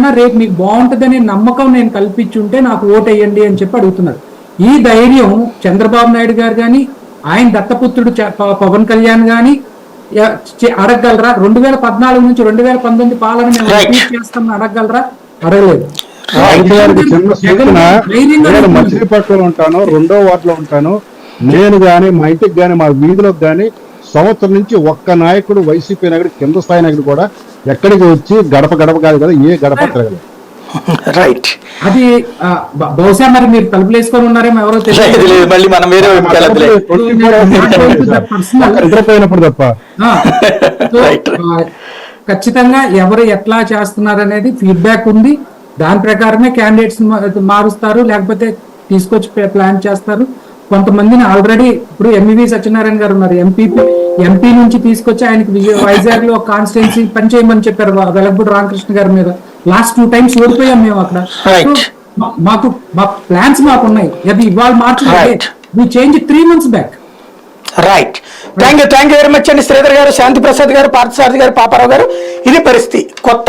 కన్నా రేపు మీకు బాగుంటుందనే నమ్మకం నేను కల్పించుంటే నాకు ఓటేయండి అని చెప్పి అడుగుతున్నారు. ఈ ధైర్యం చంద్రబాబు నాయుడు గారు కానీ ఆయన దత్తపుత్రుడు పవన్ కళ్యాణ్ కానీ అడగగలరా? 2014 నుంచి 2019 పాలన మేము రిపీట్ చేస్తామని అడగగలరా? అడగలేదు. మచిలీపట్నంలో ఉంటాను, 2వ వార్డులో ఉంటాను. నేను గాని మా ఇంటికి గాని మా వీధిలోకి గాని సంవత్సరం నుంచి ఒక్క నాయకుడు, వైసీపీ నాయకుడు, కింద స్థాయి నాయకుడు కూడా ఎక్కడికి వచ్చి గడప గడప కాదు కదా, ఏ గడప తిరగలేదు. రైట్. అది బహుశా మరి మీరు తలుపులు వేసుకొని ఉన్నారేమో, ఎవరో నిద్రపోయినప్పుడు తప్ప. ఖచ్చితంగా ఎవరు ఎట్లా చేస్తున్నారు అనేది ఫీడ్బ్యాక్ ఉంది. దాని ప్రకారమే క్యాండిడేట్స్ మారుస్తారు, లేకపోతే తీసుకొచ్చి ప్లాన్ చేస్తారు. కొంతమందిని ఆల్రెడీ ఇప్పుడు ఎంఈవి సత్యనారాయణ గారు ఉన్నారు, ఎంపీ నుంచి తీసుకొచ్చి ఆయనకి వైజాగ్ లో కాన్స్టిట్యున్సీ పనిచేయమని చెప్పారు వెలగపూడి రామకృష్ణ గారి మీద. లాస్ట్ 2 times ఓడిపోయాం మేము అక్కడ. మాకు మా ప్లాన్స్ మాకు ఉన్నాయి. అది ఇవాళ మార్చి change 3 months back. Right. Thank you very much అండి శ్రీధర్ గారు, శాంతి ప్రసాద్ గారు, పార్థసారథి గారు, పాపారావు గారు. ఇది పరిస్థితి. కొత్త